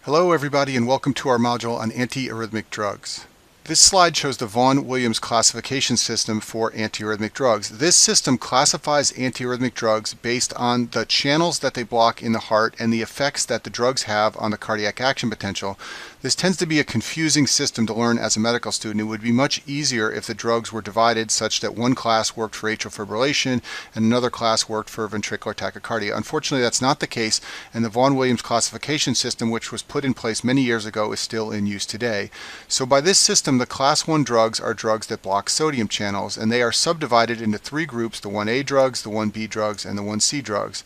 Hello everybody and welcome to our module on antiarrhythmic drugs. This slide shows the Vaughan-Williams classification system for antiarrhythmic drugs. This system classifies antiarrhythmic drugs based on the channels that they block in the heart and the effects that the drugs have on the cardiac action potential. This tends to be a confusing system to learn as a medical student. It would be much easier if the drugs were divided such that one class worked for atrial fibrillation and another class worked for ventricular tachycardia. Unfortunately, that's not the case, and the Vaughan-Williams classification system, which was put in place many years ago, is still in use today. So by this system, the class 1 drugs are drugs that block sodium channels, and they are subdivided into three groups: the 1A drugs, the 1B drugs, and the 1C drugs.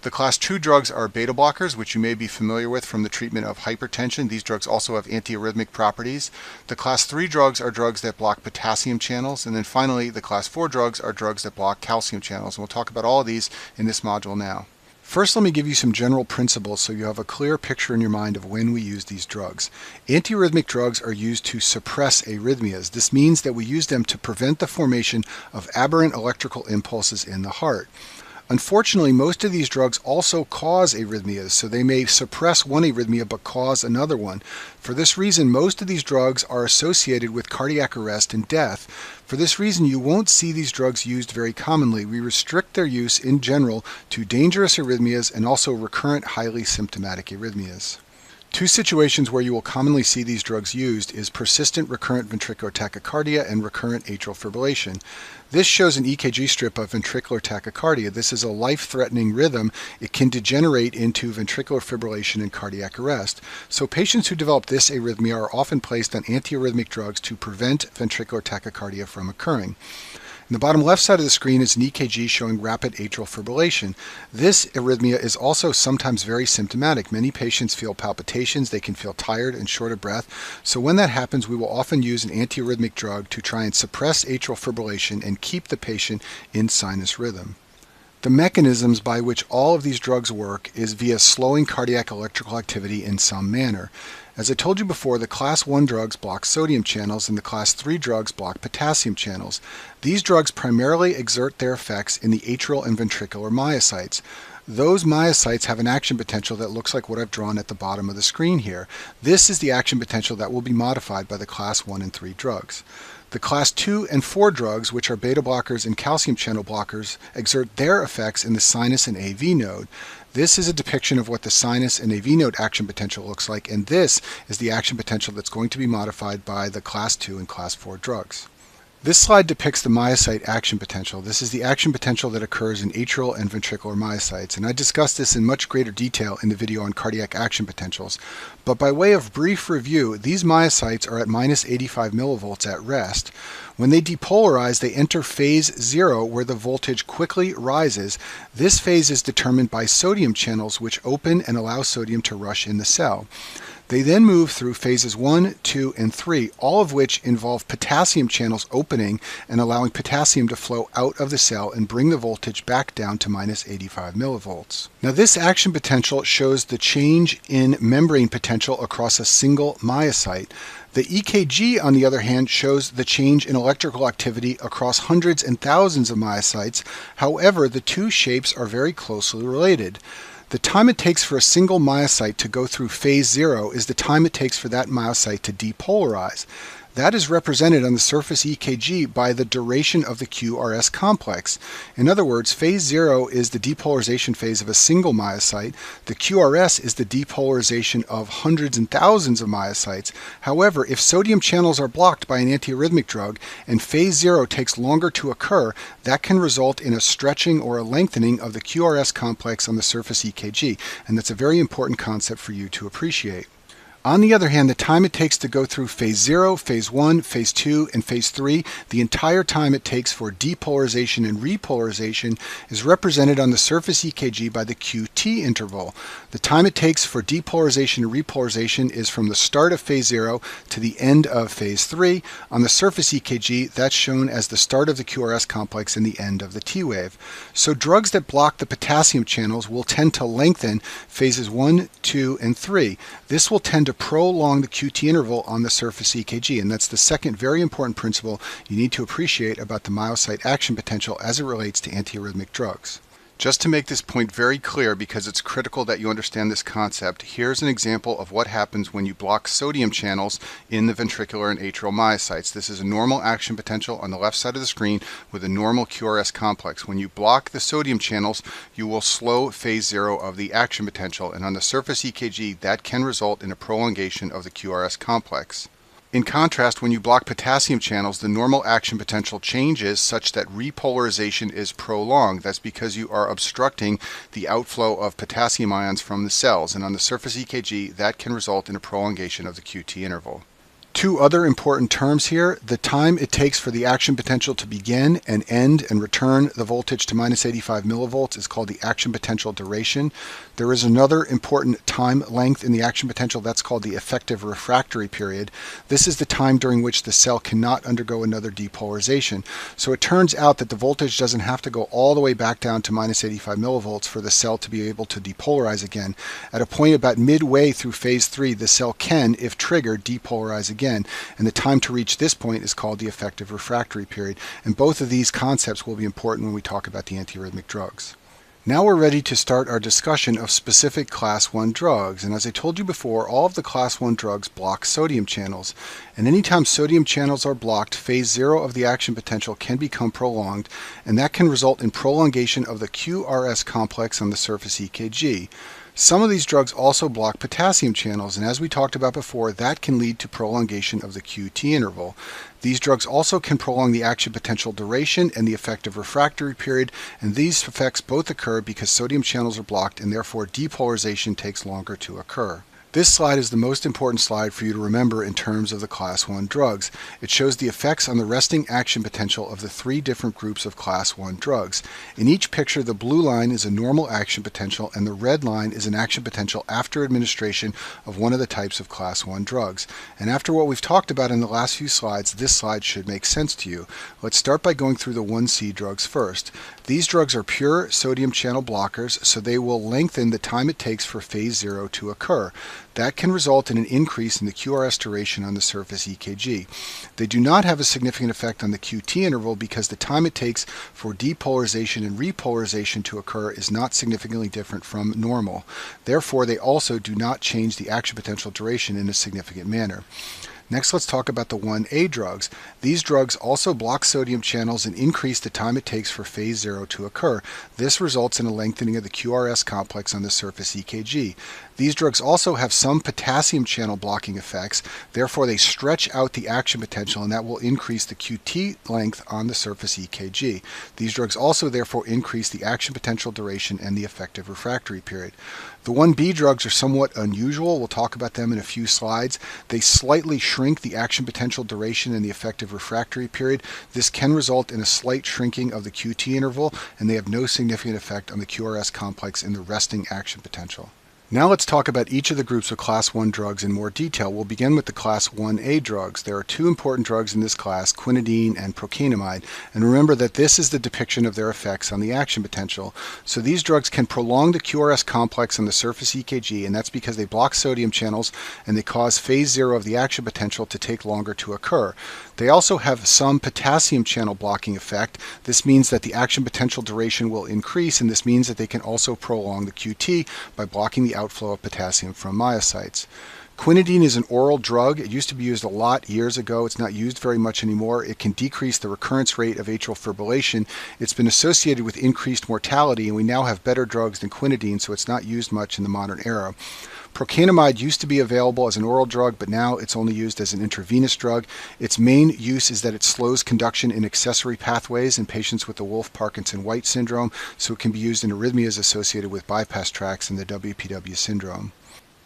The class 2 drugs are beta blockers, which you may be familiar with from the treatment of hypertension. These drugs also have antiarrhythmic properties. The class 3 drugs are drugs that block potassium channels. And then finally, the class 4 drugs are drugs that block calcium channels. And we'll talk about all of these in this module now. First, let me give you some general principles so you have a clear picture in your mind of when we use these drugs. Antiarrhythmic drugs are used to suppress arrhythmias. This means that we use them to prevent the formation of aberrant electrical impulses in the heart. Unfortunately, most of these drugs also cause arrhythmias, so they may suppress one arrhythmia but cause another one. For this reason, most of these drugs are associated with cardiac arrest and death. For this reason, you won't see these drugs used very commonly. We restrict their use in general to dangerous arrhythmias and also recurrent, highly symptomatic arrhythmias. Two situations where you will commonly see these drugs used is persistent recurrent ventricular tachycardia and recurrent atrial fibrillation. This shows an EKG strip of ventricular tachycardia. This is a life-threatening rhythm. It can degenerate into ventricular fibrillation and cardiac arrest. So patients who develop this arrhythmia are often placed on antiarrhythmic drugs to prevent ventricular tachycardia from occurring. In the bottom left side of the screen is an EKG showing rapid atrial fibrillation. This arrhythmia is also sometimes very symptomatic. Many patients feel palpitations, they can feel tired and short of breath. So when that happens, we will often use an antiarrhythmic drug to try and suppress atrial fibrillation and keep the patient in sinus rhythm. The mechanisms by which all of these drugs work is via slowing cardiac electrical activity in some manner. As I told you before, the class 1 drugs block sodium channels and the class 3 drugs block potassium channels. These drugs primarily exert their effects in the atrial and ventricular myocytes. Those myocytes have an action potential that looks like what I've drawn at the bottom of the screen here. This is the action potential that will be modified by the class 1 and 3 drugs. The class 2 and 4 drugs, which are beta blockers and calcium channel blockers, exert their effects in the sinus and AV node. This is a depiction of what the sinus and AV node action potential looks like, and this is the action potential that's going to be modified by the class 2 and class 4 drugs. This slide depicts the myocyte action potential. This is the action potential that occurs in atrial and ventricular myocytes, and I discussed this in much greater detail in the video on cardiac action potentials. But by way of brief review, these myocytes are at minus 85 millivolts at rest. When they depolarize, they enter phase 0, where the voltage quickly rises. This phase is determined by sodium channels, which open and allow sodium to rush in the cell. They then move through phases 1, 2, and 3, all of which involve potassium channels opening and allowing potassium to flow out of the cell and bring the voltage back down to minus 85 millivolts. Now this action potential shows the change in membrane potential across a single myocyte. The EKG, on the other hand, shows the change in electrical activity across hundreds and thousands of myocytes. However, the two shapes are very closely related. The time it takes for a single myocyte to go through phase 0 is the time it takes for that myocyte to depolarize. That is represented on the surface EKG by the duration of the QRS complex. In other words, phase 0 is the depolarization phase of a single myocyte. The QRS is the depolarization of hundreds and thousands of myocytes. However, if sodium channels are blocked by an antiarrhythmic drug and phase 0 takes longer to occur, that can result in a stretching or a lengthening of the QRS complex on the surface EKG, and that's a very important concept for you to appreciate. On the other hand, the time it takes to go through phase 0, phase 1, phase 2, and phase 3, the entire time it takes for depolarization and repolarization is represented on the surface EKG by the QT interval. The time it takes for depolarization and repolarization is from the start of phase 0 to the end of phase 3. On the surface EKG, that's shown as the start of the QRS complex and the end of the T wave. So drugs that block the potassium channels will tend to lengthen phases 1, 2, and 3. This will tend to prolong the QT interval on the surface EKG, and that's the second very important principle you need to appreciate about the myocyte action potential as it relates to antiarrhythmic drugs. Just to make this point very clear, because it's critical that you understand this concept, here's an example of what happens when you block sodium channels in the ventricular and atrial myocytes. This is a normal action potential on the left side of the screen with a normal QRS complex. When you block the sodium channels, you will slow phase zero of the action potential, and on the surface EKG, that can result in a prolongation of the QRS complex. In contrast, when you block potassium channels, the normal action potential changes such that repolarization is prolonged. That's because you are obstructing the outflow of potassium ions from the cells, and on the surface EKG, that can result in a prolongation of the QT interval. Two other important terms here: the time it takes for the action potential to begin and end and return the voltage to minus 85 millivolts is called the action potential duration. There is another important time length in the action potential that's called the effective refractory period. This is the time during which the cell cannot undergo another depolarization. So it turns out that the voltage doesn't have to go all the way back down to minus 85 millivolts for the cell to be able to depolarize again. At a point about midway through phase 3, the cell can, if triggered, depolarize again, and the time to reach this point is called the effective refractory period. And both of these concepts will be important when we talk about the antiarrhythmic drugs. Now we're ready to start our discussion of specific class 1 drugs, and as I told you before, all of the class 1 drugs block sodium channels, and anytime sodium channels are blocked, phase 0 of the action potential can become prolonged, and that can result in prolongation of the QRS complex on the surface EKG. Some of these drugs also block potassium channels, and as we talked about before, that can lead to prolongation of the QT interval. These drugs also can prolong the action potential duration and the effective refractory period, and these effects both occur because sodium channels are blocked and therefore depolarization takes longer to occur. This slide is the most important slide for you to remember in terms of the class 1 drugs. It shows the effects on the resting action potential of the 3 different groups of class 1 drugs. In each picture, the blue line is a normal action potential and the red line is an action potential after administration of one of the types of class 1 drugs. And after what we've talked about in the last few slides, this slide should make sense to you. Let's start by going through the 1C drugs first. These drugs are pure sodium channel blockers, so they will lengthen the time it takes for phase 0 to occur. That can result in an increase in the QRS duration on the surface EKG. They do not have a significant effect on the QT interval because the time it takes for depolarization and repolarization to occur is not significantly different from normal. Therefore, they also do not change the action potential duration in a significant manner. Next, let's talk about the 1A drugs. These drugs also block sodium channels and increase the time it takes for phase 0 to occur. This results in a lengthening of the QRS complex on the surface EKG. These drugs also have some potassium channel blocking effects, therefore they stretch out the action potential, and that will increase the QT length on the surface EKG. These drugs also therefore increase the action potential duration and the effective refractory period. The 1B drugs are somewhat unusual. We'll talk about them in a few slides. They slightly shrink the action potential duration and the effective refractory period. This can result in a slight shrinking of the QT interval, and they have no significant effect on the QRS complex in the resting action potential. Now let's talk about each of the groups of class 1 drugs in more detail. We'll begin with the class 1A drugs. There are 2 important drugs in this class, quinidine and procainamide, and remember that this is the depiction of their effects on the action potential. So these drugs can prolong the QRS complex on the surface EKG, and that's because they block sodium channels and they cause phase 0 of the action potential to take longer to occur. They also have some potassium channel blocking effect. This means that the action potential duration will increase, and this means that they can also prolong the QT by blocking the outflow of potassium from myocytes. Quinidine is an oral drug. It used to be used a lot years ago. It's not used very much anymore. It can decrease the recurrence rate of atrial fibrillation. It's been associated with increased mortality, and we now have better drugs than quinidine, so it's not used much in the modern era. Procainamide used to be available as an oral drug, but now it's only used as an intravenous drug. Its main use is that it slows conduction in accessory pathways in patients with the Wolff-Parkinson-White syndrome, so it can be used in arrhythmias associated with bypass tracts and the WPW syndrome.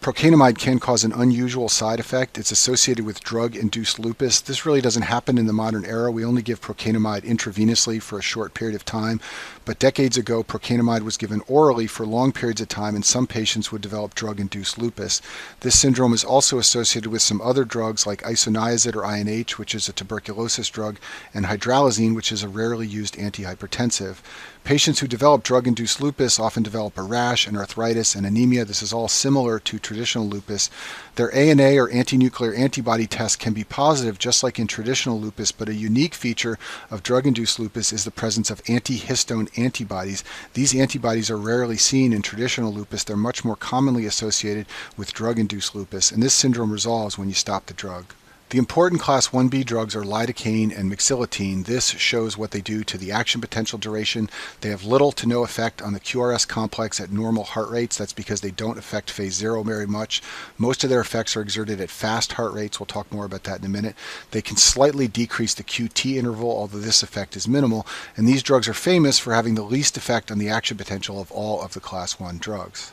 Procainamide can cause an unusual side effect. It's associated with drug-induced lupus. This really doesn't happen in the modern era. We only give procainamide intravenously for a short period of time, but decades ago procainamide was given orally for long periods of time, and some patients would develop drug-induced lupus. This syndrome is also associated with some other drugs like isoniazid or INH, which is a tuberculosis drug, and hydralazine, which is a rarely used antihypertensive. Patients who develop drug-induced lupus often develop a rash and arthritis and anemia. This is all similar to traditional lupus. Their ANA or anti-nuclear antibody test can be positive just like in traditional lupus, but a unique feature of drug-induced lupus is the presence of antihistone antibodies. These antibodies are rarely seen in traditional lupus. They're much more commonly associated with drug-induced lupus, and this syndrome resolves when you stop the drug. The important class 1B drugs are lidocaine and mixilotine. This shows what they do to the action potential duration. They have little to no effect on the QRS complex at normal heart rates. That's because they don't affect phase 0 very much. Most of their effects are exerted at fast heart rates. We'll talk more about that in a minute. They can slightly decrease the QT interval, although this effect is minimal. And these drugs are famous for having the least effect on the action potential of all of the class 1 drugs.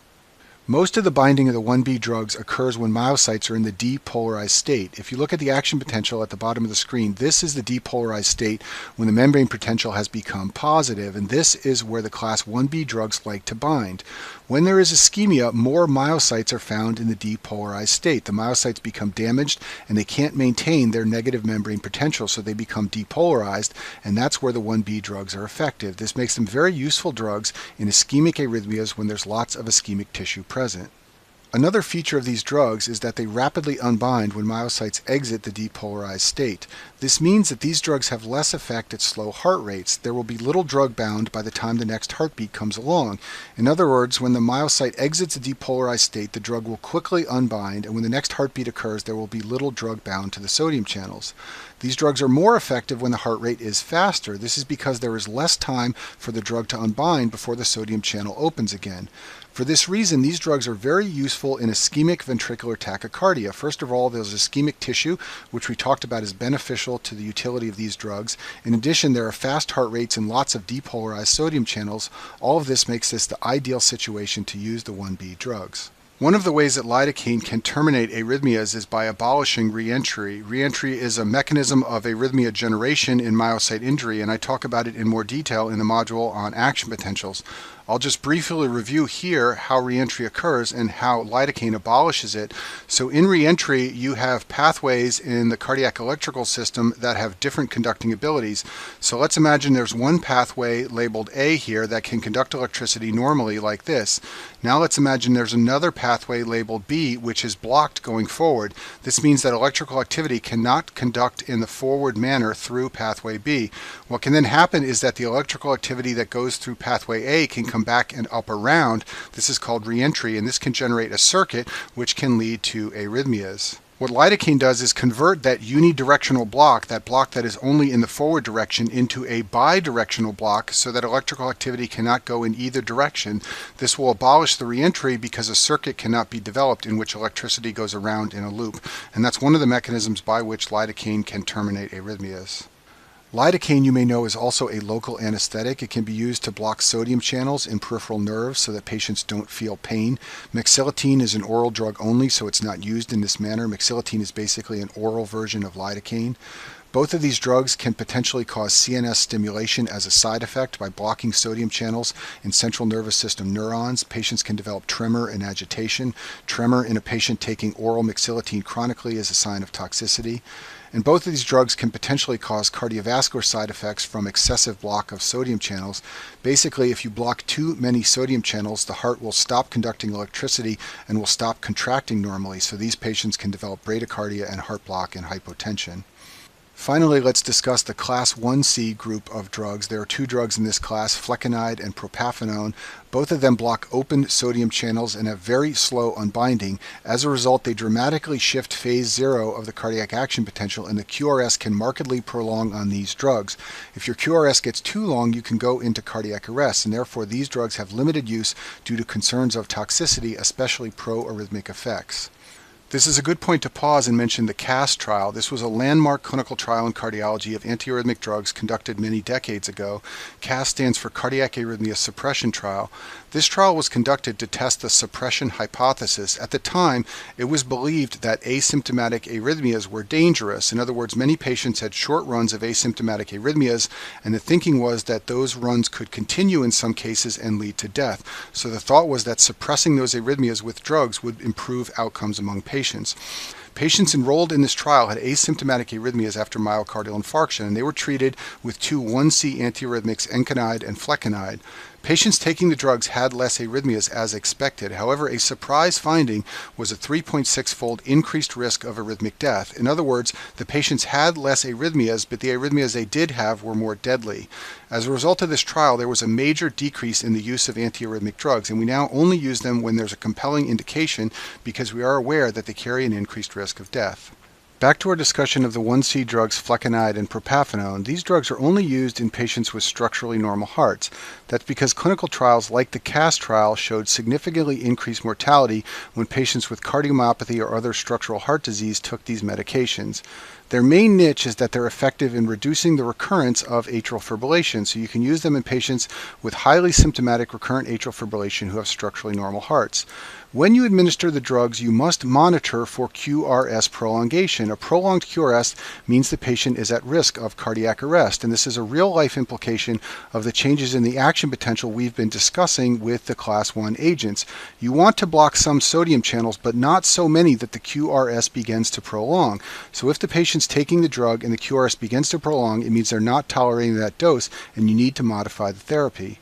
Most of the binding of the 1B drugs occurs when myocytes are in the depolarized state. If you look at the action potential at the bottom of the screen, this is the depolarized state when the membrane potential has become positive, and this is where the class 1B drugs like to bind. When there is ischemia, more myocytes are found in the depolarized state. The myocytes become damaged and they can't maintain their negative membrane potential, so they become depolarized, and that's where the 1B drugs are effective. This makes them very useful drugs in ischemic arrhythmias when there's lots of ischemic tissue present. Another feature of these drugs is that they rapidly unbind when myocytes exit the depolarized state. This means that these drugs have less effect at slow heart rates. There will be little drug bound by the time the next heartbeat comes along. In other words, when the myocyte exits the depolarized state, the drug will quickly unbind, and when the next heartbeat occurs, there will be little drug bound to the sodium channels. These drugs are more effective when the heart rate is faster. This is because there is less time for the drug to unbind before the sodium channel opens again. For this reason, these drugs are very useful in ischemic ventricular tachycardia. First of all, there's ischemic tissue, which we talked about is beneficial to the utility of these drugs. In addition, there are fast heart rates and lots of depolarized sodium channels. All of this makes this the ideal situation to use the 1B drugs. One of the ways that lidocaine can terminate arrhythmias is by abolishing reentry. Reentry is a mechanism of arrhythmia generation in myocyte injury, and I talk about it in more detail in the module on action potentials. I'll just briefly review here how reentry occurs and how lidocaine abolishes it. So in reentry, you have pathways in the cardiac electrical system that have different conducting abilities. So let's imagine there's one pathway labeled A here that can conduct electricity normally like this. Now let's imagine there's another pathway labeled B which is blocked going forward. This means that electrical activity cannot conduct in the forward manner through pathway B. What can then happen is that the electrical activity that goes through pathway A can come back and up around. This is called reentry, and this can generate a circuit which can lead to arrhythmias. What lidocaine does is convert that unidirectional block, that block that is only in the forward direction, into a bidirectional block so that electrical activity cannot go in either direction. This will abolish the reentry because a circuit cannot be developed in which electricity goes around in a loop. And that's one of the mechanisms by which lidocaine can terminate arrhythmias. Lidocaine, you may know, is also a local anesthetic. It can be used to block sodium channels in peripheral nerves so that patients don't feel pain. Mixilotine is an oral drug only, so it's not used in this manner. Mixilotine is basically an oral version of lidocaine. Both of these drugs can potentially cause CNS stimulation as a side effect by blocking sodium channels in central nervous system neurons. Patients can develop tremor and agitation. Tremor in a patient taking oral mixilotine chronically is a sign of toxicity. And both of these drugs can potentially cause cardiovascular side effects from excessive block of sodium channels. Basically, if you block too many sodium channels, the heart will stop conducting electricity and will stop contracting normally. So these patients can develop bradycardia and heart block and hypotension. Finally, let's discuss the class 1C group of drugs. There are two drugs in this class, flecainide and propafenone. Both of them block open sodium channels and have very slow unbinding. As a result, they dramatically shift phase 0 of the cardiac action potential, and the QRS can markedly prolong on these drugs. If your QRS gets too long, you can go into cardiac arrest, and therefore these drugs have limited use due to concerns of toxicity, especially pro-arrhythmic effects. This is a good point to pause and mention the CAST trial. This was a landmark clinical trial in cardiology of antiarrhythmic drugs conducted many decades ago. CAST stands for Cardiac Arrhythmia Suppression Trial. This trial was conducted to test the suppression hypothesis. At the time, it was believed that asymptomatic arrhythmias were dangerous. In other words, many patients had short runs of asymptomatic arrhythmias, and the thinking was that those runs could continue in some cases and lead to death. So the thought was that suppressing those arrhythmias with drugs would improve outcomes among patients. Patients enrolled in this trial had asymptomatic arrhythmias after myocardial infarction, and they were treated with two 1C antiarrhythmics, enconide and flecainide. Patients taking the drugs had less arrhythmias as expected. However, a surprise finding was a 3.6-fold increased risk of arrhythmic death. In other words, the patients had less arrhythmias, but the arrhythmias they did have were more deadly. As a result of this trial, there was a major decrease in the use of antiarrhythmic drugs, and we now only use them when there's a compelling indication because we are aware that they carry an increased risk of death. Back to our discussion of the 1C drugs flecainide and propafenone. These drugs are only used in patients with structurally normal hearts. That's because clinical trials like the CAST trial showed significantly increased mortality when patients with cardiomyopathy or other structural heart disease took these medications. Their main niche is that they're effective in reducing the recurrence of atrial fibrillation, so you can use them in patients with highly symptomatic recurrent atrial fibrillation who have structurally normal hearts. When you administer the drugs, you must monitor for QRS prolongation. A prolonged QRS means the patient is at risk of cardiac arrest, and this is a real-life implication of the changes in the action potential we've been discussing with the Class 1 agents. You want to block some sodium channels, but not so many that the QRS begins to prolong. So if the patient's taking the drug and the QRS begins to prolong, it means they're not tolerating that dose, and you need to modify the therapy.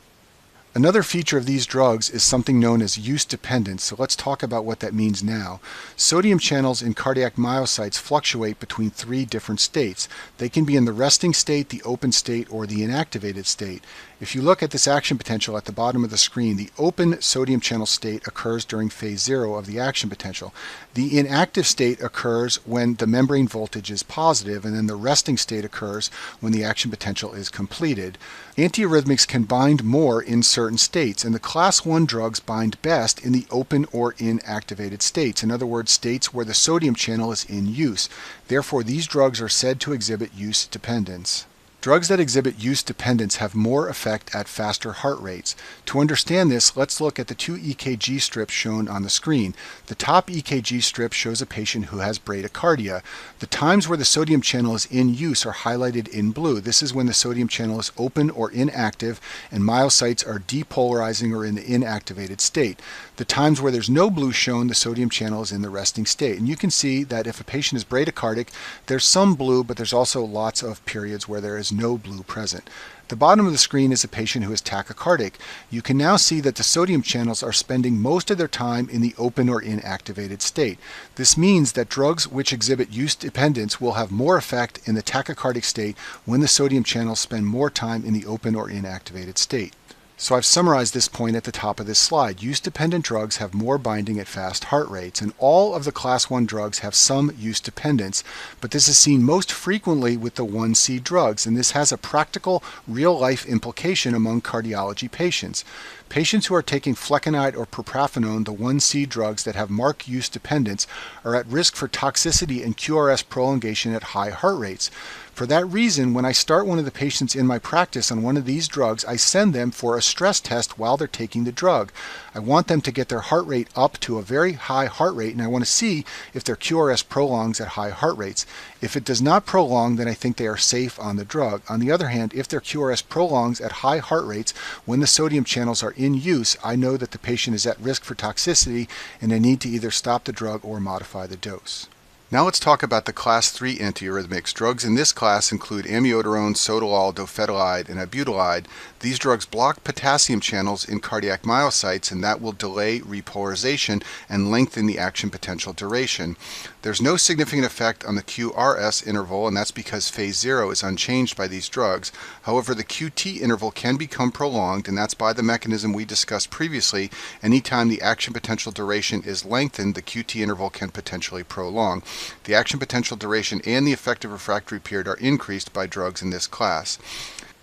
Another feature of these drugs is something known as use dependence, so let's talk about what that means now. Sodium channels in cardiac myocytes fluctuate between three different states. They can be in the resting state, the open state, or the inactivated state. If you look at this action potential at the bottom of the screen, the open sodium channel state occurs during phase 0 of the action potential. The inactive state occurs when the membrane voltage is positive, and then the resting state occurs when the action potential is completed. Antiarrhythmics can bind more in certain states, and the Class 1 drugs bind best in the open or inactivated states. In other words, states where the sodium channel is in use. Therefore, these drugs are said to exhibit use dependence. Drugs that exhibit use dependence have more effect at faster heart rates. To understand this, let's look at the two EKG strips shown on the screen. The top EKG strip shows a patient who has bradycardia. The times where the sodium channel is in use are highlighted in blue. This is when the sodium channel is open or inactive and myocytes are depolarizing or in the inactivated state. The times where there's no blue shown, the sodium channel is in the resting state. And you can see that if a patient is bradycardic, there's some blue, but there's also lots of periods where there is no blue present. The bottom of the screen is a patient who is tachycardic. You can now see that the sodium channels are spending most of their time in the open or inactivated state. This means that drugs which exhibit use dependence will have more effect in the tachycardic state when the sodium channels spend more time in the open or inactivated state. So I've summarized this point at the top of this slide. Use-dependent drugs have more binding at fast heart rates, and all of the Class 1 drugs have some use dependence, but this is seen most frequently with the 1C drugs, and this has a practical, real-life implication among cardiology patients. Patients who are taking flecainide or propafenone, the 1C drugs that have marked use dependence, are at risk for toxicity and QRS prolongation at high heart rates. For that reason, when I start one of the patients in my practice on one of these drugs, I send them for a stress test while they're taking the drug. I want them to get their heart rate up to a very high heart rate, and I want to see if their QRS prolongs at high heart rates. If it does not prolong, then I think they are safe on the drug. On the other hand, if their QRS prolongs at high heart rates when the sodium channels are in use, I know that the patient is at risk for toxicity and I need to either stop the drug or modify the dose. Now let's talk about the Class 3 antiarrhythmics. Drugs in this class include amiodarone, sotalol, dofetilide, and ibutylide. These drugs block potassium channels in cardiac myocytes, and that will delay repolarization and lengthen the action potential duration. There's no significant effect on the QRS interval, and that's because phase 0 is unchanged by these drugs. However, the QT interval can become prolonged, and that's by the mechanism we discussed previously. Anytime the action potential duration is lengthened, the QT interval can potentially prolong. The action potential duration and the effective refractory period are increased by drugs in this class.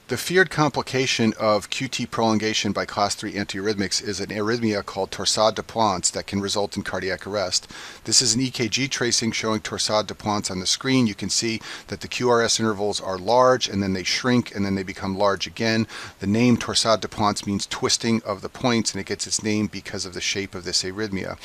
The feared complication of QT prolongation by Class 3 antiarrhythmics is an arrhythmia called torsade de pointes that can result in cardiac arrest. This is an EKG tracing showing torsade de pointes on the screen. You can see that the QRS intervals are large, and then they shrink, and then they become large again. The name torsade de pointes means twisting of the points, and it gets its name because of the shape of this arrhythmia.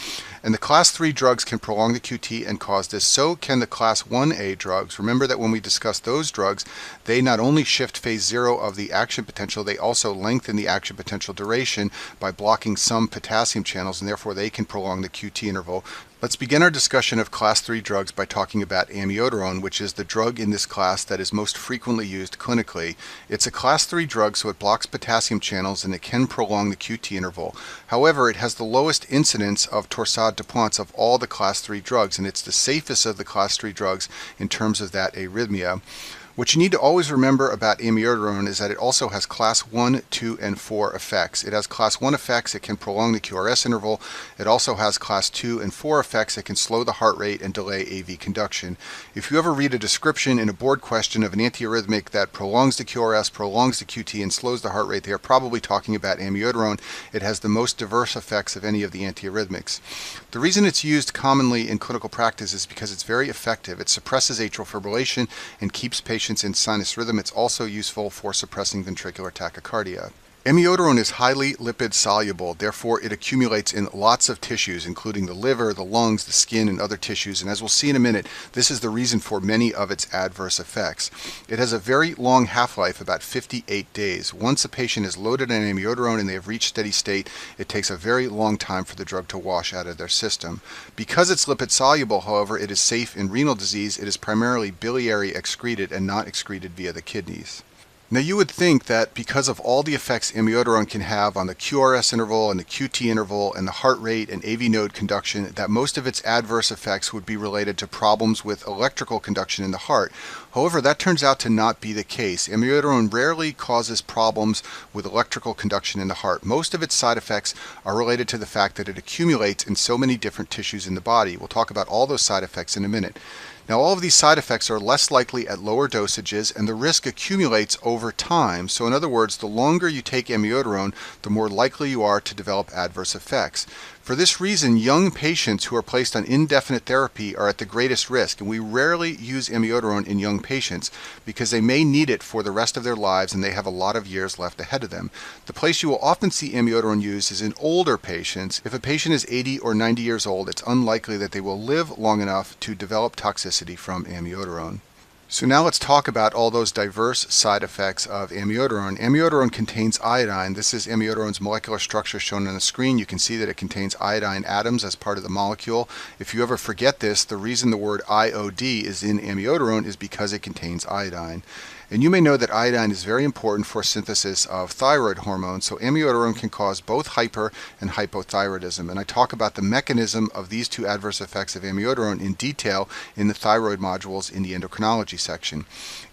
And the Class 3 drugs can prolong the QT and cause this. So can the Class 1A drugs. Remember that when we discussed those drugs, they not only shift phase 0 narrow of the action potential, they also lengthen the action potential duration by blocking some potassium channels, and therefore they can prolong the QT interval. Let's begin our discussion of class 3 drugs by talking about amiodarone, which is the drug in this class that is most frequently used clinically. It's a class 3 drug, so it blocks potassium channels and it can prolong the QT interval. However, it has the lowest incidence of torsade de pointes of all the class 3 drugs, and it's the safest of the class 3 drugs in terms of that arrhythmia. What you need to always remember about amiodarone is that it also has class 1, 2, and 4 effects. It has class 1 effects, it can prolong the QRS interval. It also has class 2 and 4 effects, it can slow the heart rate and delay AV conduction. If you ever read a description in a board question of an antiarrhythmic that prolongs the QRS, prolongs the QT, and slows the heart rate, they are probably talking about amiodarone. It has the most diverse effects of any of the antiarrhythmics. The reason it's used commonly in clinical practice is because it's very effective. It suppresses atrial fibrillation and keeps patients in sinus rhythm. It's also useful for suppressing ventricular tachycardia. Amiodarone is highly lipid soluble, therefore it accumulates in lots of tissues, including the liver, the lungs, the skin, and other tissues, and as we'll see in a minute, this is the reason for many of its adverse effects. It has a very long half-life, about 58 days. Once a patient is loaded on amiodarone and they have reached steady state, it takes a very long time for the drug to wash out of their system. Because it's lipid soluble, however, it is safe in renal disease. It is primarily biliary excreted and not excreted via the kidneys. Now you would think that because of all the effects amiodarone can have on the QRS interval and the QT interval and the heart rate and AV node conduction, that most of its adverse effects would be related to problems with electrical conduction in the heart. However, that turns out to not be the case. Amiodarone rarely causes problems with electrical conduction in the heart. Most of its side effects are related to the fact that it accumulates in so many different tissues in the body. We'll talk about all those side effects in a minute. Now, all of these side effects are less likely at lower dosages, and the risk accumulates over time. So in other words, the longer you take amiodarone, the more likely you are to develop adverse effects. For this reason, young patients who are placed on indefinite therapy are at the greatest risk, and we rarely use amiodarone in young patients because they may need it for the rest of their lives and they have a lot of years left ahead of them. The place you will often see amiodarone used is in older patients. If a patient is 80 or 90 years old, it's unlikely that they will live long enough to develop toxicity from amiodarone. So now let's talk about all those diverse side effects of amiodarone. Amiodarone contains iodine. This is amiodarone's molecular structure shown on the screen. You can see that it contains iodine atoms as part of the molecule. If you ever forget this, the reason the word IOD is in amiodarone is because it contains iodine. And you may know that iodine is very important for synthesis of thyroid hormone, so amiodarone can cause both hyper and hypothyroidism. And I talk about the mechanism of these two adverse effects of amiodarone in detail in the thyroid modules in the endocrinology section.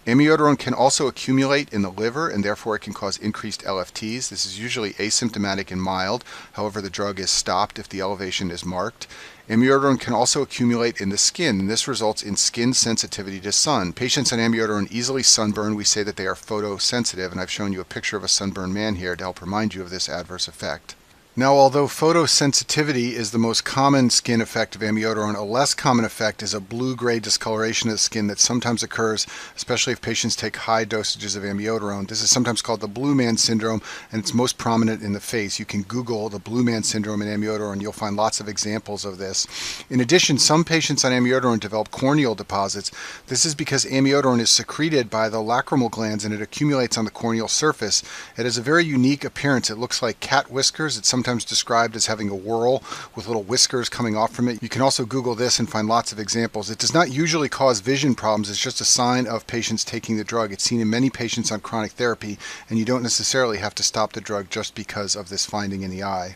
Amiodarone can also accumulate in the liver, and therefore it can cause increased LFTs. This is usually asymptomatic and mild. However, the drug is stopped if the elevation is marked. Amiodarone can also accumulate in the skin, and this results in skin sensitivity to sun. Patients on amiodarone easily sunburn. We say that they are photosensitive, and I've shown you a picture of a sunburned man here to help remind you of this adverse effect. Now, although photosensitivity is the most common skin effect of amiodarone, a less common effect is a blue-gray discoloration of the skin that sometimes occurs, especially if patients take high dosages of amiodarone. This is sometimes called the blue man syndrome, and it's most prominent in the face. You can Google the blue man syndrome in amiodarone, and you'll find lots of examples of this. In addition, some patients on amiodarone develop corneal deposits. This is because amiodarone is secreted by the lacrimal glands, and it accumulates on the corneal surface. It has a very unique appearance. It looks like cat whiskers. It's sometimes described as having a whorl with little whiskers coming off from it. You can also Google this and find lots of examples. It does not usually cause vision problems. It's just a sign of patients taking the drug. It's seen in many patients on chronic therapy, and you don't necessarily have to stop the drug just because of this finding in the eye.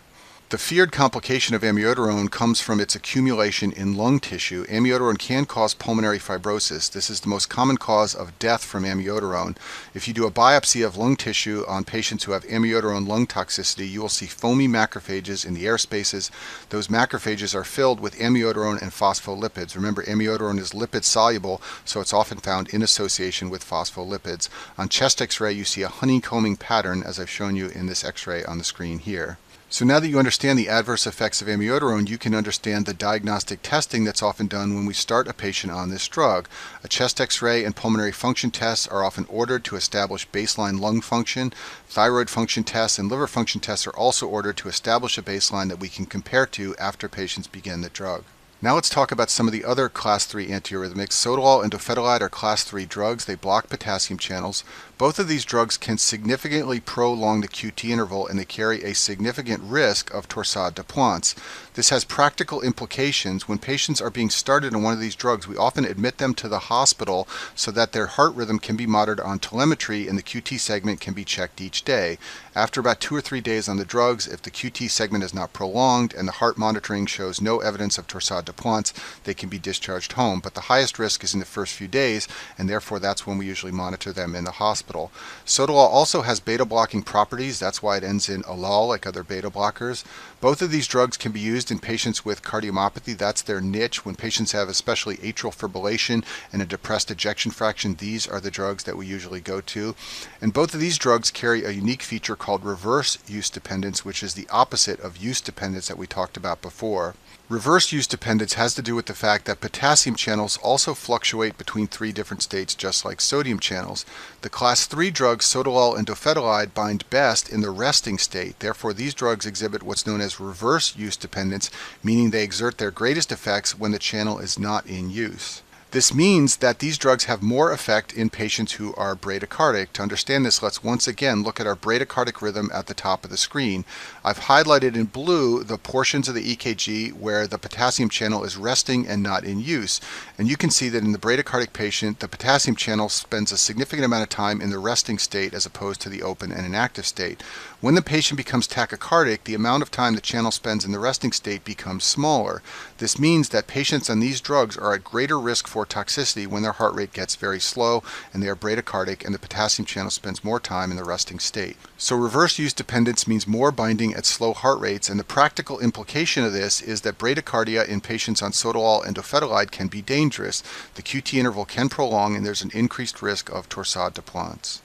The feared complication of amiodarone comes from its accumulation in lung tissue. Amiodarone can cause pulmonary fibrosis. This is the most common cause of death from amiodarone. If you do a biopsy of lung tissue on patients who have amiodarone lung toxicity, you will see foamy macrophages in the air spaces. Those macrophages are filled with amiodarone and phospholipids. Remember, amiodarone is lipid soluble, so it's often found in association with phospholipids. On chest x-ray, you see a honeycombing pattern, as I've shown you in this x-ray on the screen here. So now that you understand the adverse effects of amiodarone, you can understand the diagnostic testing that's often done when we start a patient on this drug. A chest x-ray and pulmonary function tests are often ordered to establish baseline lung function. Thyroid function tests and liver function tests are also ordered to establish a baseline that we can compare to after patients begin the drug. Now let's talk about some of the other class 3 antiarrhythmics. Sotalol and dofetilide are class 3 drugs. They block potassium channels. Both of these drugs can significantly prolong the QT interval, and they carry a significant risk of torsade de pointes. This has practical implications. When patients are being started on one of these drugs, we often admit them to the hospital so that their heart rhythm can be monitored on telemetry and the QT segment can be checked each day. After about 2 or 3 days on the drugs, if the QT segment is not prolonged and the heart monitoring shows no evidence of torsade de pointes, they can be discharged home. But the highest risk is in the first few days, and therefore that's when we usually monitor them in the hospital. Sotalol also has beta blocking properties. That's why it ends in alol, like other beta blockers. Both of these drugs can be used in patients with cardiomyopathy. That's their niche. When patients have especially atrial fibrillation and a depressed ejection fraction, these are the drugs that we usually go to. And both of these drugs carry a unique feature called reverse use dependence, which is the opposite of use dependence that we talked about before. Reverse use dependence has to do with the fact that potassium channels also fluctuate between 3 different states, just like sodium channels. The class 3 drugs, sotalol and dofetilide, bind best in the resting state. Therefore, these drugs exhibit what's known as reverse use dependence, meaning they exert their greatest effects when the channel is not in use. This means that these drugs have more effect in patients who are bradycardic. To understand this, let's once again look at our bradycardic rhythm at the top of the screen. I've highlighted in blue the portions of the EKG where the potassium channel is resting and not in use. And you can see that in the bradycardic patient, the potassium channel spends a significant amount of time in the resting state as opposed to the open and inactive state. When the patient becomes tachycardic, the amount of time the channel spends in the resting state becomes smaller. This means that patients on these drugs are at greater risk for toxicity when their heart rate gets very slow and they are bradycardic and the potassium channel spends more time in the resting state. So reverse use dependence means more binding at slow heart rates, and the practical implication of this is that bradycardia in patients on sotalol and dofetilide can be dangerous. The QT interval can prolong and there's an increased risk of torsade de pointes.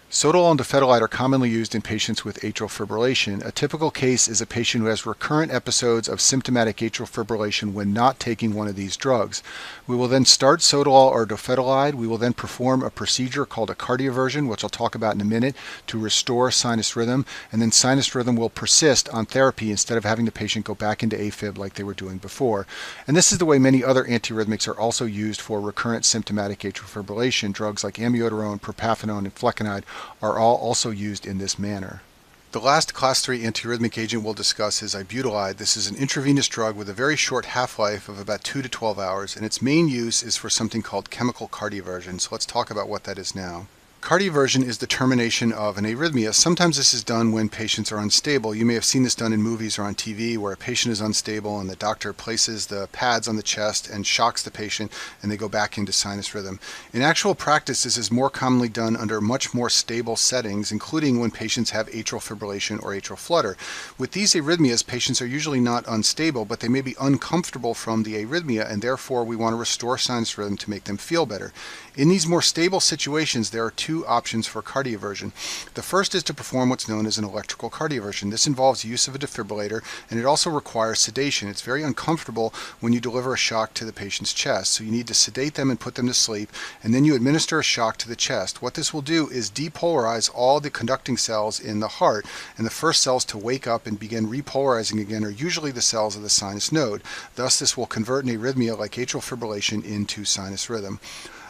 Sotalol and dofetilide are commonly used in patients with atrial fibrillation. A typical case is a patient who has recurrent episodes of symptomatic atrial fibrillation when not taking one of these drugs. We will then start sotalol or dofetilide. We will then perform a procedure called a cardioversion, which I'll talk about in a minute, to restore sinus rhythm, and then sinus rhythm will persist on therapy instead of having the patient go back into AFib like they were doing before. And this is the way many other antiarrhythmics are also used for recurrent symptomatic atrial fibrillation. Drugs like amiodarone, propafenone, and flecainide are all also used in this manner. The last class 3 antiarrhythmic agent we'll discuss is ibutilide. This is an intravenous drug with a very short half-life of about 2 to 12 hours, and its main use is for something called chemical cardioversion. So let's talk about what that is now. Cardioversion is the termination of an arrhythmia. Sometimes this is done when patients are unstable. You may have seen this done in movies or on TV where a patient is unstable and the doctor places the pads on the chest and shocks the patient and they go back into sinus rhythm. In actual practice, this is more commonly done under much more stable settings, including when patients have atrial fibrillation or atrial flutter. With these arrhythmias, patients are usually not unstable, but they may be uncomfortable from the arrhythmia, and therefore we want to restore sinus rhythm to make them feel better. In these more stable situations, there are 2 options for cardioversion. The first is to perform what's known as an electrical cardioversion. This involves use of a defibrillator, and it also requires sedation. It's very uncomfortable when you deliver a shock to the patient's chest, so you need to sedate them and put them to sleep, and then you administer a shock to the chest. What this will do is depolarize all the conducting cells in the heart, and the first cells to wake up and begin repolarizing again are usually the cells of the sinus node. Thus, this will convert an arrhythmia like atrial fibrillation into sinus rhythm.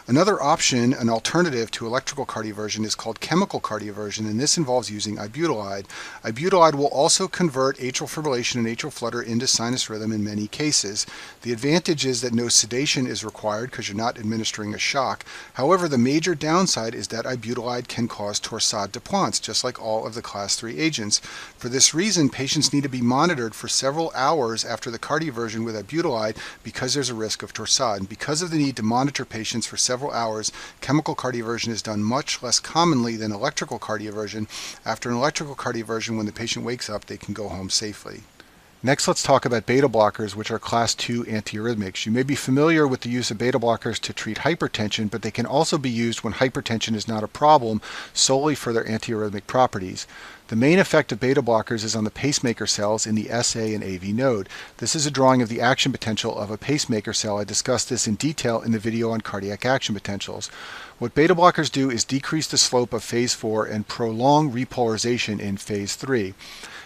Another option, an alternative to electrical cardioversion, is called chemical cardioversion, and this involves using ibutilide. Ibutilide will also convert atrial fibrillation and atrial flutter into sinus rhythm in many cases. The advantage is that no sedation is required because you're not administering a shock. However, the major downside is that ibutilide can cause torsade de pointes, just like all of the class 3 agents. For this reason, patients need to be monitored for several hours after the cardioversion with ibutilide because there's a risk of torsade. And because of the need to monitor patients for several hours, chemical cardioversion is done much less commonly than electrical cardioversion. After an electrical cardioversion, when the patient wakes up, they can go home safely. Next, let's talk about beta blockers, which are class 2 antiarrhythmics. You may be familiar with the use of beta blockers to treat hypertension, but they can also be used when hypertension is not a problem solely for their antiarrhythmic properties. The main effect of beta blockers is on the pacemaker cells in the SA and AV node. This is a drawing of the action potential of a pacemaker cell. I discussed this in detail in the video on cardiac action potentials. What beta blockers do is decrease the slope of phase 4 and prolong repolarization in phase 3.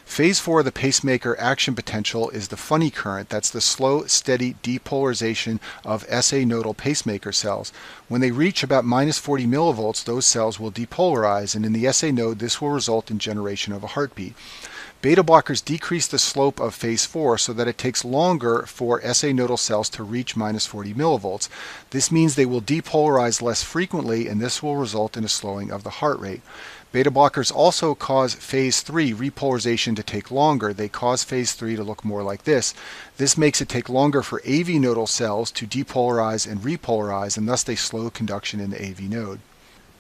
Phase 4 of the pacemaker action potential is the funny current. That's the slow, steady depolarization of SA nodal pacemaker cells. When they reach about minus 40 millivolts, those cells will depolarize, and in the SA node, this will result in generation of a heartbeat. Beta blockers decrease the slope of phase 4 so that it takes longer for SA nodal cells to reach minus 40 millivolts. This means they will depolarize less frequently, and this will result in a slowing of the heart rate. Beta blockers also cause phase 3 repolarization to take longer. They cause phase 3 to look more like this. This makes it take longer for AV nodal cells to depolarize and repolarize, and thus they slow conduction in the AV node.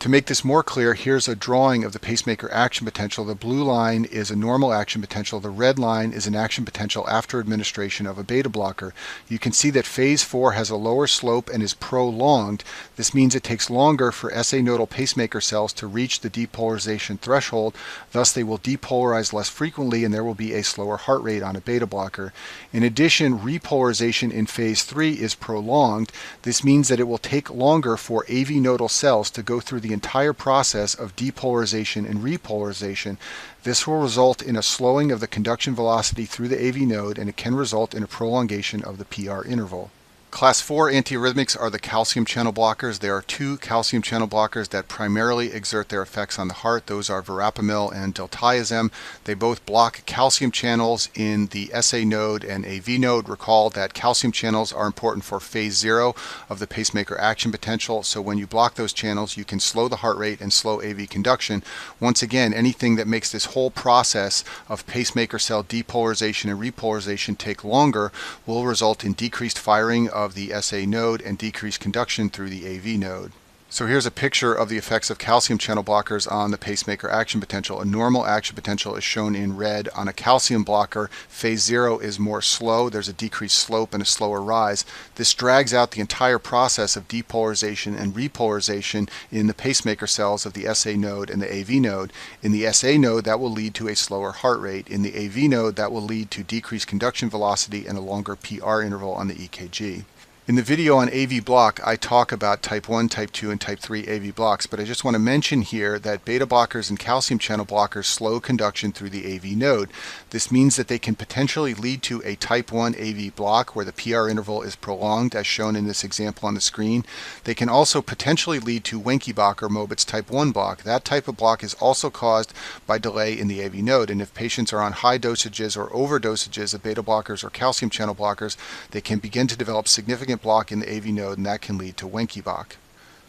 To make this more clear, here's a drawing of the pacemaker action potential. The blue line is a normal action potential. The red line is an action potential after administration of a beta blocker. You can see that phase 4 has a lower slope and is prolonged. This means it takes longer for SA nodal pacemaker cells to reach the depolarization threshold. Thus, they will depolarize less frequently, and there will be a slower heart rate on a beta blocker. In addition, repolarization in phase 3 is prolonged. This means that it will take longer for AV nodal cells to go through the entire process of depolarization and repolarization. This will result in a slowing of the conduction velocity through the AV node, and it can result in a prolongation of the PR interval. Class 4 antiarrhythmics are the calcium channel blockers. There are two calcium channel blockers that primarily exert their effects on the heart. Those are verapamil and diltiazem. They both block calcium channels in the SA node and AV node. Recall that calcium channels are important for phase 0 of the pacemaker action potential. So when you block those channels, you can slow the heart rate and slow AV conduction. Once again, anything that makes this whole process of pacemaker cell depolarization and repolarization take longer will result in decreased firing of the SA node and decreased conduction through the AV node. So here's a picture of the effects of calcium channel blockers on the pacemaker action potential. A normal action potential is shown in red. On a calcium blocker, phase 0 is more slow. There's a decreased slope and a slower rise. This drags out the entire process of depolarization and repolarization in the pacemaker cells of the SA node and the AV node. In the SA node, that will lead to a slower heart rate. In the AV node, that will lead to decreased conduction velocity and a longer PR interval on the EKG. In the video on AV block, I talk about type 1, type 2, and type 3 AV blocks, but I just want to mention here that beta blockers and calcium channel blockers slow conduction through the AV node. This means that they can potentially lead to a type 1 AV block where the PR interval is prolonged, as shown in this example on the screen. They can also potentially lead to Wenckebach or Mobitz type 1 block. That type of block is also caused by delay in the AV node, and if patients are on high dosages or overdosages of beta blockers or calcium channel blockers, they can begin to develop significant block in the AV node, and that can lead to Wenckebach.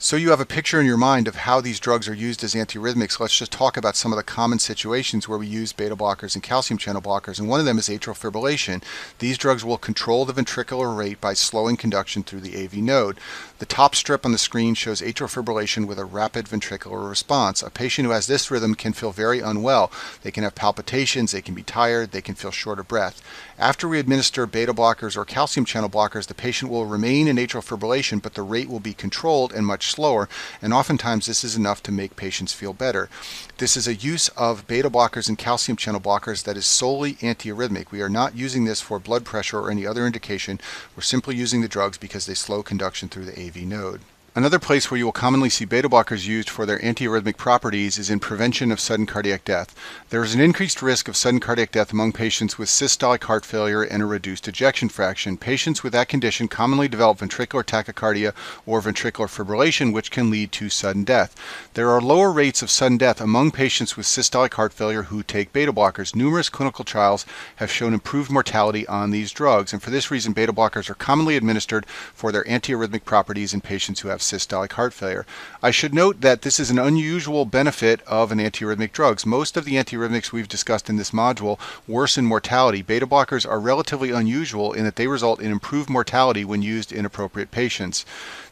So you have a picture in your mind of how these drugs are used as antiarrhythmics. Let's just talk about some of the common situations where we use beta blockers and calcium channel blockers, and one of them is atrial fibrillation. These drugs will control the ventricular rate by slowing conduction through the AV node. The top strip on the screen shows atrial fibrillation with a rapid ventricular response. A patient who has this rhythm can feel very unwell. They can have palpitations, they can be tired, they can feel short of breath. After we administer beta blockers or calcium channel blockers, the patient will remain in atrial fibrillation, but the rate will be controlled and much slower, and oftentimes this is enough to make patients feel better. This is a use of beta blockers and calcium channel blockers that is solely antiarrhythmic. We are not using this for blood pressure or any other indication. We're simply using the drugs because they slow conduction through the AV node. Another place where you will commonly see beta blockers used for their antiarrhythmic properties is in prevention of sudden cardiac death. There is an increased risk of sudden cardiac death among patients with systolic heart failure and a reduced ejection fraction. Patients with that condition commonly develop ventricular tachycardia or ventricular fibrillation, which can lead to sudden death. There are lower rates of sudden death among patients with systolic heart failure who take beta blockers. Numerous clinical trials have shown improved mortality on these drugs, and for this reason beta blockers are commonly administered for their antiarrhythmic properties in patients who have systolic heart failure. I should note that this is an unusual benefit of an antiarrhythmic drugs. Most of the antiarrhythmics we've discussed in this module worsen mortality. Beta blockers are relatively unusual in that they result in improved mortality when used in appropriate patients.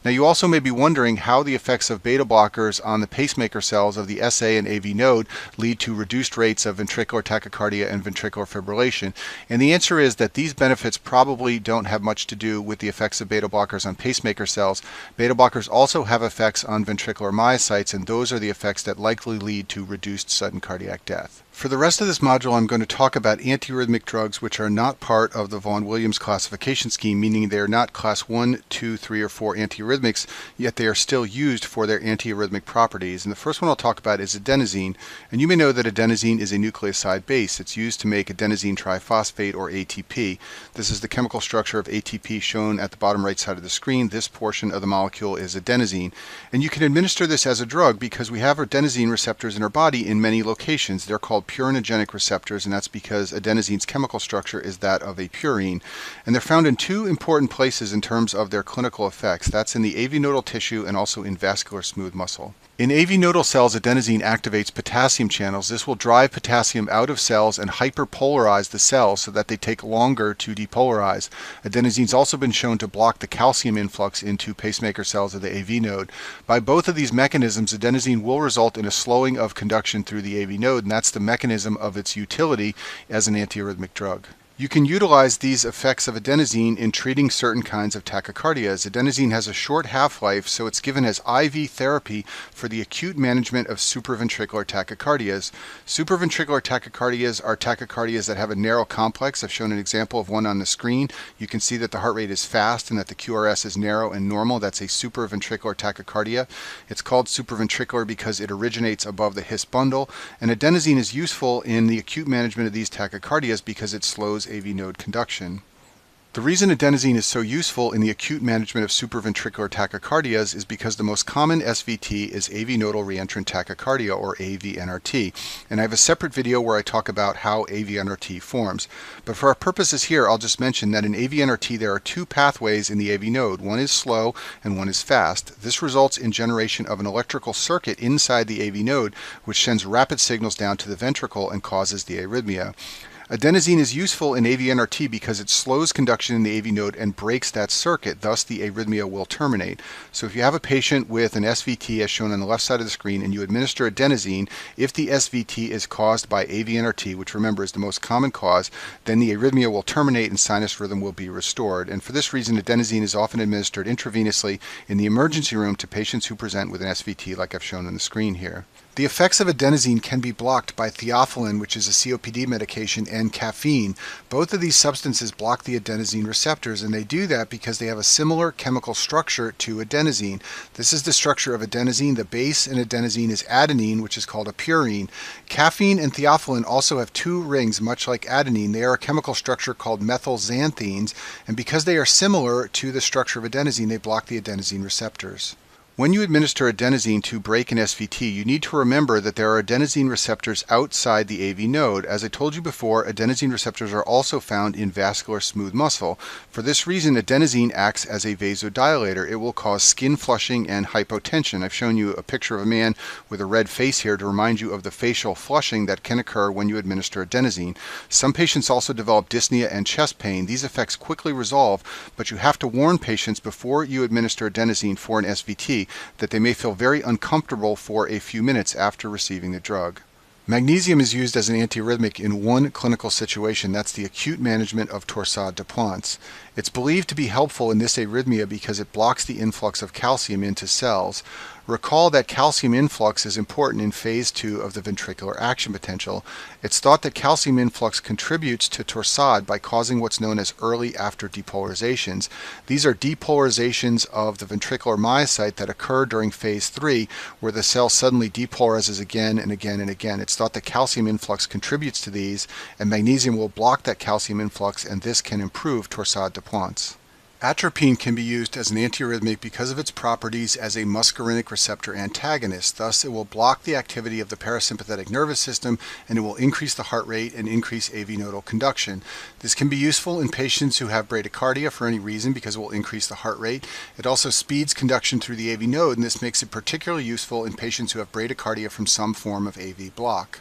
Now you also may be wondering how the effects of beta blockers on the pacemaker cells of the SA and AV node lead to reduced rates of ventricular tachycardia and ventricular fibrillation. And the answer is that these benefits probably don't have much to do with the effects of beta blockers on pacemaker cells. Beta blockers also have effects on ventricular myocytes, and those are the effects that likely lead to reduced sudden cardiac death. For the rest of this module, I'm going to talk about antiarrhythmic drugs which are not part of the Vaughan-Williams classification scheme, meaning they are not class 1, 2, 3, or 4 antiarrhythmics, yet they are still used for their antiarrhythmic properties. And the first one I'll talk about is adenosine. And you may know that adenosine is a nucleoside base. It's used to make adenosine triphosphate, or ATP. This is the chemical structure of ATP shown at the bottom right side of the screen. This portion of the molecule is adenosine. And you can administer this as a drug because we have adenosine receptors in our body in many locations. They're called purinogenic receptors, and that's because adenosine's chemical structure is that of a purine. And they're found in two important places in terms of their clinical effects. That's in the AV nodal tissue and also in vascular smooth muscle. In AV nodal cells, adenosine activates potassium channels. This will drive potassium out of cells and hyperpolarize the cells so that they take longer to depolarize. Adenosine's also been shown to block the calcium influx into pacemaker cells of the AV node. By both of these mechanisms, adenosine will result in a slowing of conduction through the AV node, and that's the mechanism of its utility as an antiarrhythmic drug. You can utilize these effects of adenosine in treating certain kinds of tachycardias. Adenosine has a short half-life, so it's given as IV therapy for the acute management of supraventricular tachycardias. Supraventricular tachycardias are tachycardias that have a narrow complex. I've shown an example of one on the screen. You can see that the heart rate is fast and that the QRS is narrow and normal. That's a supraventricular tachycardia. It's called supraventricular because it originates above the His bundle, and adenosine is useful in the acute management of these tachycardias because it slows AV node conduction. The reason adenosine is so useful in the acute management of supraventricular tachycardias is because the most common SVT is AV nodal reentrant tachycardia, or AVNRT, and I have a separate video where I talk about how AVNRT forms. But for our purposes here, I'll just mention that in AVNRT there are two pathways in the AV node. One is slow and one is fast. This results in generation of an electrical circuit inside the AV node, which sends rapid signals down to the ventricle and causes the arrhythmia. Adenosine is useful in AVNRT because it slows conduction in the AV node and breaks that circuit, thus the arrhythmia will terminate. So if you have a patient with an SVT as shown on the left side of the screen and you administer adenosine, if the SVT is caused by AVNRT, which remember is the most common cause, then the arrhythmia will terminate and sinus rhythm will be restored. And for this reason, adenosine is often administered intravenously in the emergency room to patients who present with an SVT like I've shown on the screen here. The effects of adenosine can be blocked by theophylline, which is a COPD medication, and caffeine. Both of these substances block the adenosine receptors, and they do that because they have a similar chemical structure to adenosine. This is the structure of adenosine. The base in adenosine is adenine, which is called a purine. Caffeine and theophylline also have two rings, much like adenine. They are a chemical structure called methylxanthines, and because they are similar to the structure of adenosine, they block the adenosine receptors. When you administer adenosine to break an SVT, you need to remember that there are adenosine receptors outside the AV node. As I told you before, adenosine receptors are also found in vascular smooth muscle. For this reason, adenosine acts as a vasodilator. It will cause skin flushing and hypotension. I've shown you a picture of a man with a red face here to remind you of the facial flushing that can occur when you administer adenosine. Some patients also develop dyspnea and chest pain. These effects quickly resolve, but you have to warn patients before you administer adenosine for an SVT that they may feel very uncomfortable for a few minutes after receiving the drug. Magnesium is used as an antiarrhythmic in one clinical situation. That's the acute management of torsade de Pointes. It's believed to be helpful in this arrhythmia because it blocks the influx of calcium into cells. Recall that calcium influx is important in phase 2 of the ventricular action potential. It's thought that calcium influx contributes to torsade by causing what's known as early after depolarizations. These are depolarizations of the ventricular myocyte that occur during phase 3, where the cell suddenly depolarizes again and again and again. It's thought that calcium influx contributes to these, and magnesium will block that calcium influx, and this can improve torsade de Pointes. Atropine can be used as an antiarrhythmic because of its properties as a muscarinic receptor antagonist. Thus, it will block the activity of the parasympathetic nervous system, and it will increase the heart rate and increase AV nodal conduction. This can be useful in patients who have bradycardia for any reason because it will increase the heart rate. It also speeds conduction through the AV node, and this makes it particularly useful in patients who have bradycardia from some form of AV block.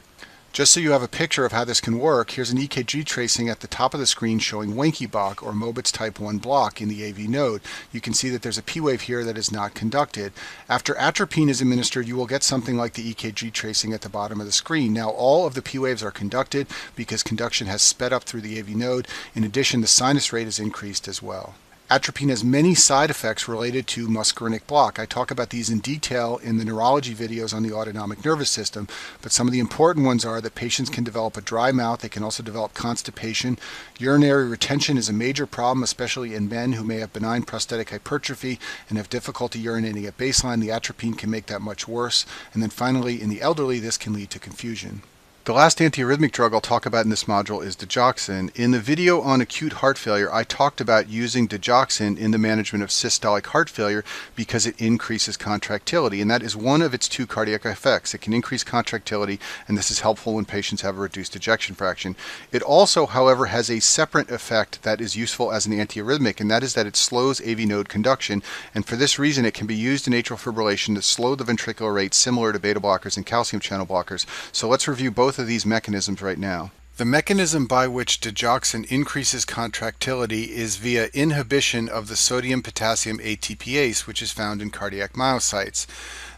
Just so you have a picture of how this can work, here's an EKG tracing at the top of the screen showing Wenckebach, or Mobitz type 1 block, in the AV node. You can see that there's a P wave here that is not conducted. After atropine is administered, you will get something like the EKG tracing at the bottom of the screen. Now all of the P waves are conducted because conduction has sped up through the AV node. In addition, the sinus rate is increased as well. Atropine has many side effects related to muscarinic block. I talk about these in detail in the neurology videos on the autonomic nervous system, but some of the important ones are that patients can develop a dry mouth. They can also develop constipation. Urinary retention is a major problem, especially in men who may have benign prostatic hypertrophy and have difficulty urinating at baseline. The atropine can make that much worse. And then finally, in the elderly, this can lead to confusion. The last antiarrhythmic drug I'll talk about in this module is digoxin. In the video on acute heart failure, I talked about using digoxin in the management of systolic heart failure because it increases contractility, and that is one of its two cardiac effects. It can increase contractility, and this is helpful when patients have a reduced ejection fraction. It also, however, has a separate effect that is useful as an antiarrhythmic, and that is that it slows AV node conduction, and for this reason it can be used in atrial fibrillation to slow the ventricular rate similar to beta blockers and calcium channel blockers. So let's review both of these mechanisms right now. The mechanism by which digoxin increases contractility is via inhibition of the sodium-potassium ATPase, which is found in cardiac myocytes.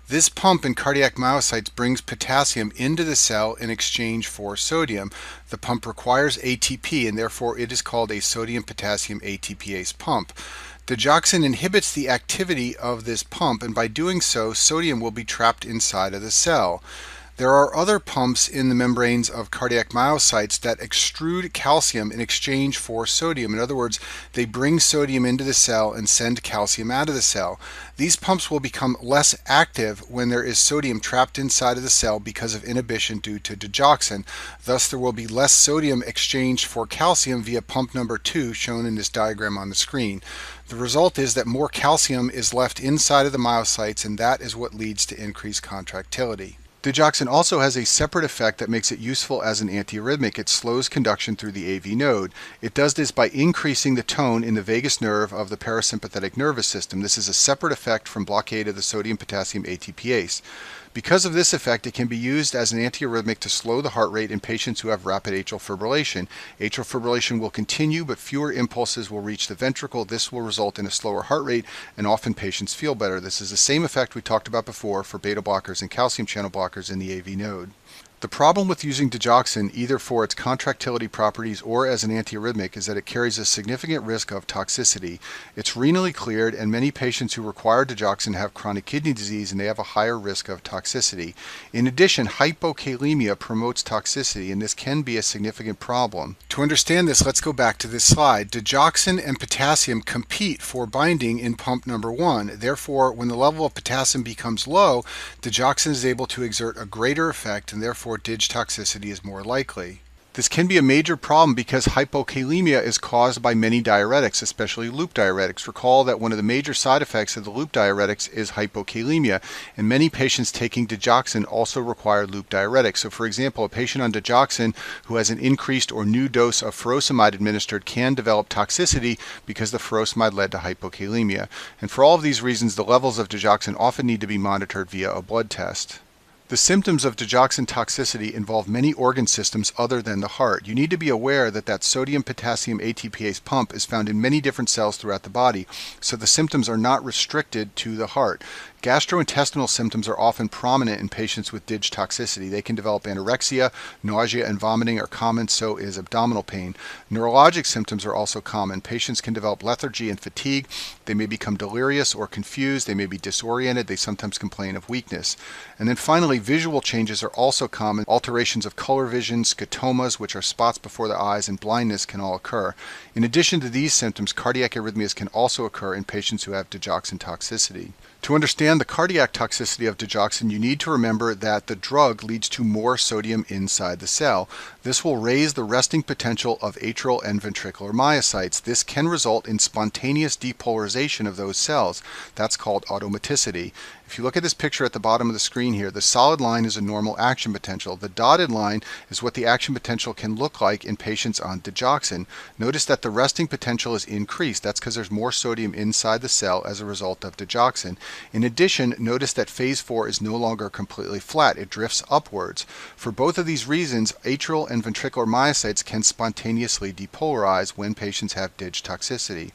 This pump in cardiac myocytes brings potassium into the cell in exchange for sodium. The pump requires ATP, and therefore it is called a sodium-potassium ATPase pump. Digoxin inhibits the activity of this pump, and by doing so, sodium will be trapped inside of the cell. There are other pumps in the membranes of cardiac myocytes that extrude calcium in exchange for sodium. In other words, they bring sodium into the cell and send calcium out of the cell. These pumps will become less active when there is sodium trapped inside of the cell because of inhibition due to digoxin. Thus, there will be less sodium exchanged for calcium via pump number 2, shown in this diagram on the screen. The result is that more calcium is left inside of the myocytes, and that is what leads to increased contractility. Digoxin also has a separate effect that makes it useful as an antiarrhythmic. It slows conduction through the AV node. It does this by increasing the tone in the vagus nerve of the parasympathetic nervous system. This is a separate effect from blockade of the sodium-potassium ATPase. Because of this effect, it can be used as an antiarrhythmic to slow the heart rate in patients who have rapid atrial fibrillation. Atrial fibrillation will continue, but fewer impulses will reach the ventricle. This will result in a slower heart rate, and often patients feel better. This is the same effect we talked about before for beta blockers and calcium channel blockers in the AV node. The problem with using digoxin, either for its contractility properties or as an antiarrhythmic, is that it carries a significant risk of toxicity. It's renally cleared, and many patients who require digoxin have chronic kidney disease, and they have a higher risk of toxicity. In addition, hypokalemia promotes toxicity, and this can be a significant problem. To understand this, let's go back to this slide. Digoxin and potassium compete for binding in pump number 1. Therefore, when the level of potassium becomes low, digoxin is able to exert a greater effect, and therefore dig toxicity is more likely. This can be a major problem because hypokalemia is caused by many diuretics, especially loop diuretics. Recall that one of the major side effects of the loop diuretics is hypokalemia, and many patients taking digoxin also require loop diuretics. So for example, a patient on digoxin who has an increased or new dose of furosemide administered can develop toxicity because the furosemide led to hypokalemia. And for all of these reasons, the levels of digoxin often need to be monitored via a blood test. The symptoms of digoxin toxicity involve many organ systems other than the heart. You need to be aware that sodium-potassium ATPase pump is found in many different cells throughout the body, so the symptoms are not restricted to the heart. Gastrointestinal symptoms are often prominent in patients with dig toxicity. They can develop anorexia, nausea, and vomiting are common, so is abdominal pain. Neurologic symptoms are also common. Patients can develop lethargy and fatigue. They may become delirious or confused. They may be disoriented. They sometimes complain of weakness. And then finally, visual changes are also common. Alterations of color vision, scotomas, which are spots before the eyes, and blindness can all occur. In addition to these symptoms, cardiac arrhythmias can also occur in patients who have digoxin toxicity. To understand the cardiac toxicity of digoxin, you need to remember that the drug leads to more sodium inside the cell. This will raise the resting potential of atrial and ventricular myocytes. This can result in spontaneous depolarization of those cells. That's called automaticity. If you look at this picture at the bottom of the screen here, the solid line is a normal action potential. The dotted line is what the action potential can look like in patients on digoxin. Notice that the resting potential is increased. That's because there's more sodium inside the cell as a result of digoxin. In addition, addition, notice that phase 4 is no longer completely flat. It drifts upwards. For both of these reasons, atrial and ventricular myocytes can spontaneously depolarize when patients have DIG toxicity.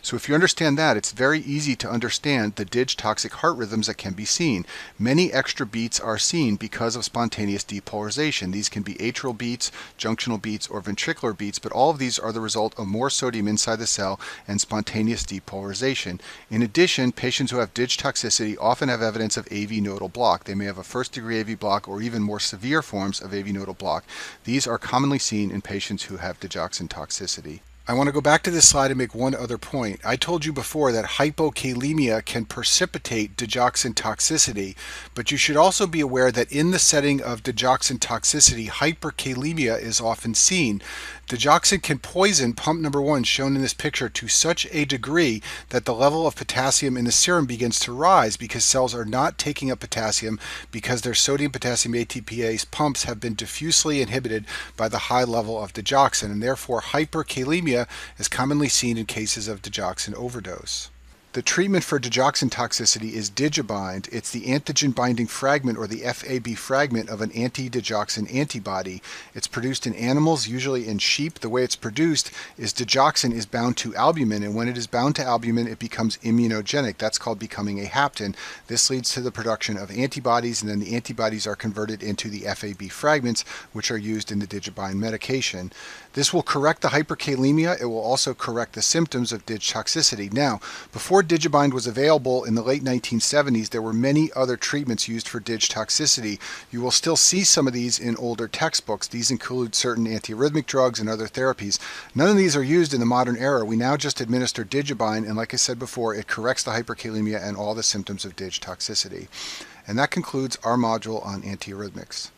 So if you understand that, it's very easy to understand the DIG toxic heart rhythms that can be seen. Many extra beats are seen because of spontaneous depolarization. These can be atrial beats, junctional beats, or ventricular beats, but all of these are the result of more sodium inside the cell and spontaneous depolarization. In addition, patients who have DIG toxicity often have evidence of AV nodal block. They may have a first-degree AV block or even more severe forms of AV nodal block. These are commonly seen in patients who have digoxin toxicity. I want to go back to this slide and make one other point. I told you before that hypokalemia can precipitate digoxin toxicity, but you should also be aware that in the setting of digoxin toxicity, hyperkalemia is often seen. Digoxin can poison pump number 1, shown in this picture, to such a degree that the level of potassium in the serum begins to rise because cells are not taking up potassium because their sodium-potassium ATPase pumps have been diffusely inhibited by the high level of digoxin, and therefore hyperkalemia is commonly seen in cases of digoxin overdose. The treatment for digoxin toxicity is Digibind. It's the antigen-binding fragment, or the FAB fragment, of an anti-digoxin antibody. It's produced in animals, usually in sheep. The way it's produced is digoxin is bound to albumin, and when it is bound to albumin, it becomes immunogenic. That's called becoming a hapten. This leads to the production of antibodies, and then the antibodies are converted into the FAB fragments, which are used in the Digibind medication. This will correct the hyperkalemia. It will also correct the symptoms of DIG toxicity. Now, before Digibind was available in the late 1970s, there were many other treatments used for DIG toxicity. You will still see some of these in older textbooks. These include certain antiarrhythmic drugs and other therapies. None of these are used in the modern era. We now just administer Digibind, and like I said before, it corrects the hyperkalemia and all the symptoms of DIG toxicity. And that concludes our module on antiarrhythmics.